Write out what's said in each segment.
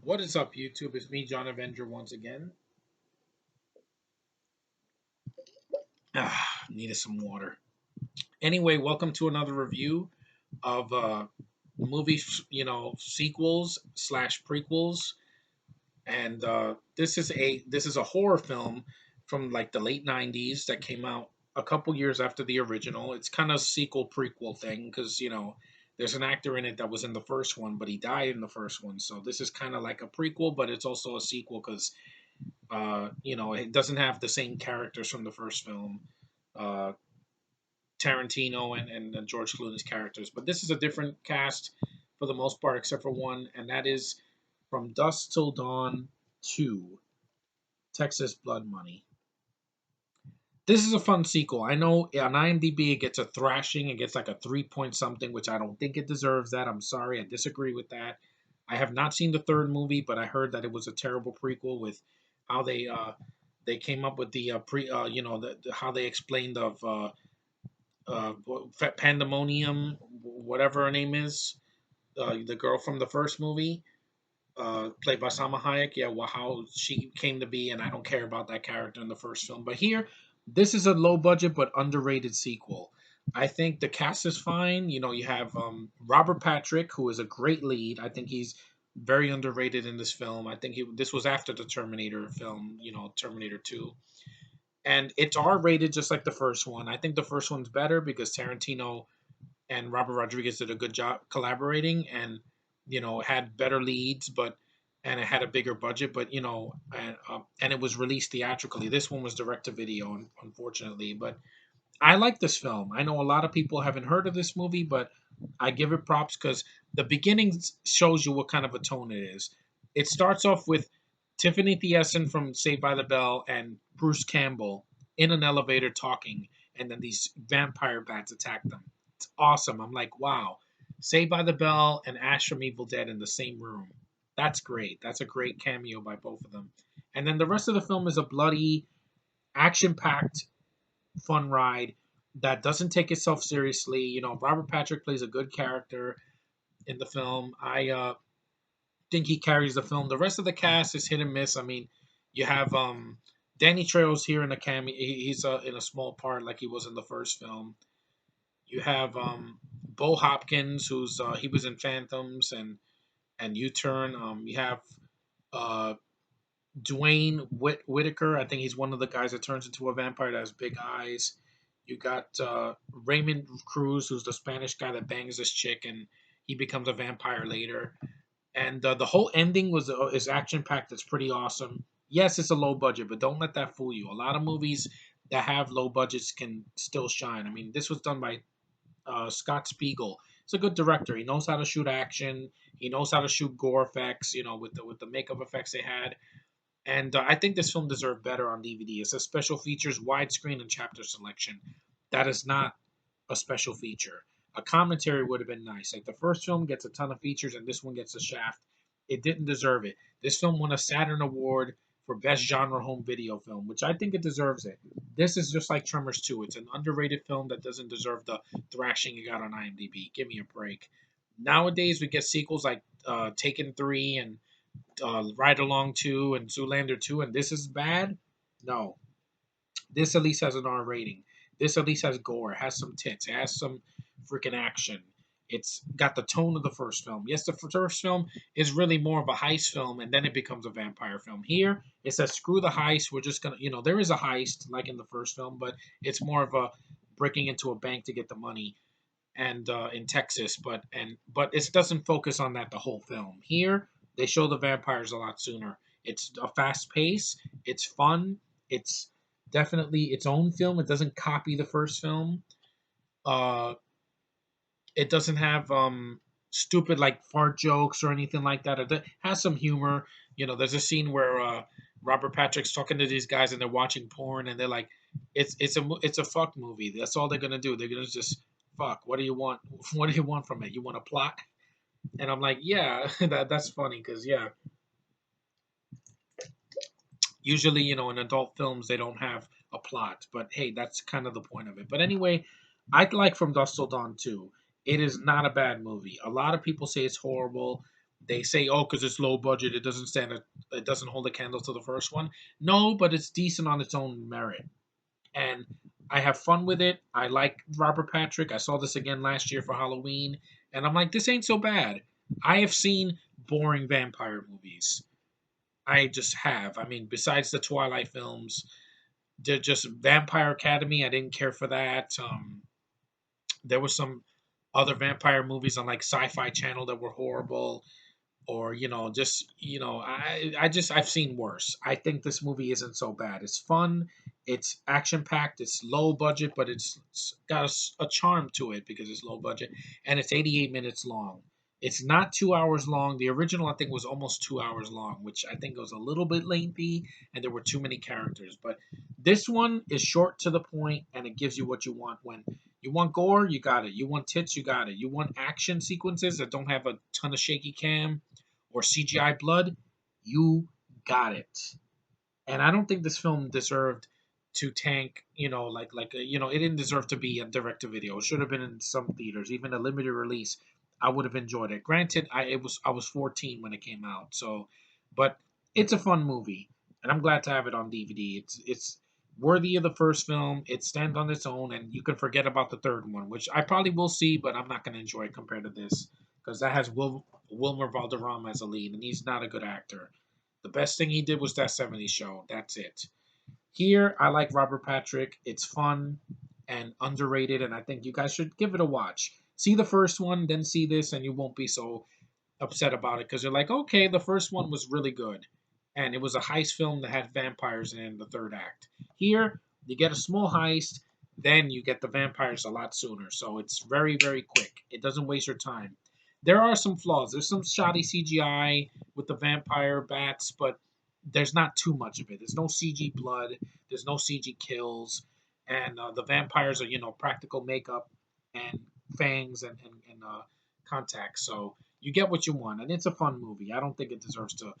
What is up, YouTube? It's me, John Avenger, once again. Needed some water. Anyway, welcome to another review of movie, sequels slash prequels, and this is a horror film from like the late '90s that came out a couple years after the original. It's kind of sequel prequel thing because there's an actor in it that was in the first one, but he died in the first one. So this is kind of like a prequel, but it's also a sequel because it doesn't have the same characters from the first film, uh, Tarantino and George Clooney's characters. But this is a different cast for the most part, except for one, and that is From Dusk Till Dawn 2, Texas Blood Money. This is a fun sequel. I know on IMDb it gets a thrashing. It gets like a 3 point something, which I don't think it deserves that. I'm sorry. I disagree with that. I have not seen the third movie, but I heard that it was a terrible prequel with how they came up with the how they explained of Pandemonium, whatever her name is, the girl from the first movie, played by Salma Hayek. Yeah, well, how she came to be, and I don't care about that character in the first film. But here, this is a low budget but underrated sequel. I think the cast is fine. You have Robert Patrick, who is a great lead. I think he's very underrated in this film. I think this was after the Terminator film, Terminator 2. And it's R rated just like the first one. I think the first one's better because Tarantino and Robert Rodriguez did a good job collaborating and had better leads, but and it had a bigger budget, but and it was released theatrically. This one was direct to video, unfortunately. But I like this film. I know a lot of people haven't heard of this movie, but I give it props because the beginning shows you what kind of a tone it is. It starts off with Tiffany Thiessen from Saved by the Bell and Bruce Campbell in an elevator talking, and then these vampire bats attack them. It's awesome. I'm like, wow, Saved by the Bell and Ash from Evil Dead in the same room. That's great. That's a great cameo by both of them. And then the rest of the film is a bloody, action packed fun ride that doesn't take itself seriously. Robert Patrick plays a good character in the film. I think he carries the film. The rest of the cast is hit and miss. I mean, you have Danny Trejo's here in a cameo. He's in a small part, like he was in the first film. You have Bo Hopkins, who's he was in Phantoms and U Turn. You have uh, Dwayne Whitaker. I think he's one of the guys that turns into a vampire that has big eyes. You got Raymond Cruz, who's the Spanish guy that bangs this chick, and he becomes a vampire later. And the whole ending is action packed. It's pretty awesome. Yes, it's a low budget, but don't let that fool you. A lot of movies that have low budgets can still shine. I mean, this was done by Scott Spiegel. He's a good director. He knows how to shoot action. He knows how to shoot gore effects. With the makeup effects they had. And I think this film deserved better on DVD. It says special features, widescreen, and chapter selection. That is not a special feature. A commentary would have been nice. Like the first film gets a ton of features, and this one gets a shaft. It didn't deserve it. This film won a Saturn Award for Best Genre Home Video Film, which I think it deserves it. This is just like Tremors 2. It's an underrated film that doesn't deserve the thrashing it got on IMDb. Give me a break. Nowadays, we get sequels like Taken 3 and Ride Along 2 and Zoolander 2, and this is bad? No. This at least has an R rating. This at least has gore, has some tits, it has some freaking action. It's got the tone of the first film. Yes, the first film is really more of a heist film, and then it becomes a vampire film. Here, it says, screw the heist. We're just going to, there is a heist like in the first film, but it's more of a breaking into a bank to get the money and in Texas, but it doesn't focus on that the whole film. Here, they show the vampires a lot sooner. It's a fast pace. It's fun. It's definitely its own film. It doesn't copy the first film. Uh, it doesn't have stupid like fart jokes or anything like that. It has some humor. There's a scene where Robert Patrick's talking to these guys and they're watching porn and they're like, it's a fuck movie. That's all they're gonna do. They're gonna just fuck. What do you want? What do you want from it? You want a plot? And I'm like, yeah, that's funny because yeah, usually in adult films they don't have a plot, but hey, that's kind of the point of it. But anyway, I'd like From Dusk Till Dawn too. It is not a bad movie. A lot of people say it's horrible. They say, oh, because it's low budget, it doesn't hold a candle to the first one. No, but it's decent on its own merit, and I have fun with it. I like Robert Patrick. I saw this again last year for Halloween, and I'm like, this ain't so bad. I have seen boring vampire movies. I just have. I mean, besides the Twilight films, they're just Vampire Academy. I didn't care for that. There was some other vampire movies on like Sci-Fi Channel that were horrible, or just I've seen worse. I think this movie isn't so bad. It's fun, it's action packed, it's low budget, but it's got a charm to it because it's low budget, and it's 88 minutes long. It's not 2 hours long. The original, I think, was almost 2 hours long, which I think was a little bit lengthy, and there were too many characters. But this one is short to the point, and it gives you what you want. When you want gore, you got it. You want tits, you got it. You want action sequences that don't have a ton of shaky cam or CGI blood, you got it. And I don't think this film deserved to tank. It didn't deserve to be a direct to video. It should have been in some theaters, even a limited release. I would have enjoyed it. Granted, I was 14 when it came out, so but it's a fun movie, and I'm glad to have it on DVD. It's worthy of the first film. It stands on its own, and you can forget about the third one, which I probably will see, but I'm not going to enjoy it compared to this because that has Wilmer Valderrama as a lead, and he's not a good actor. The best thing he did was that '70s show. That's it. Here, I like Robert Patrick. It's fun and underrated, and I think you guys should give it a watch. See the first one, then see this, and you won't be so upset about it because you're like, okay, the first one was really good, and it was a heist film that had vampires in the third act. Here, you get a small heist, then you get the vampires a lot sooner, so it's very very quick. It doesn't waste your time. There are some flaws. There's some shoddy CGI with the vampire bats, but there's not too much of it. There's no CG blood. There's no CG kills, and the vampires are practical makeup and fangs and contacts. So you get what you want, and it's a fun movie. I don't think it deserves to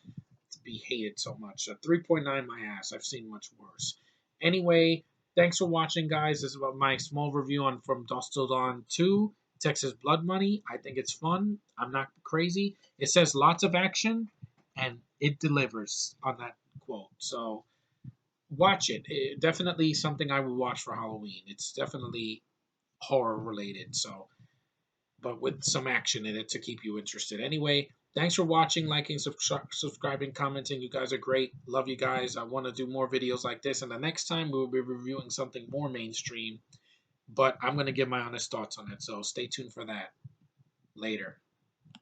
be hated so much. A 3.9 my ass. I've seen much worse. Anyway, thanks for watching, guys. This is about my small review on From Dusk Till Dawn 2, Texas Blood Money. I think it's fun. I'm not crazy. It says lots of action, and it delivers on that quote. So watch it. Definitely something I would watch for Halloween. It's definitely horror related. So but with some action in it to keep you interested. Anyway, thanks for watching, liking, subscribing, commenting. You guys are great. Love you guys. I want to do more videos like this. And the next time we'll be reviewing something more mainstream, but I'm going to give my honest thoughts on it. So stay tuned for that. Later.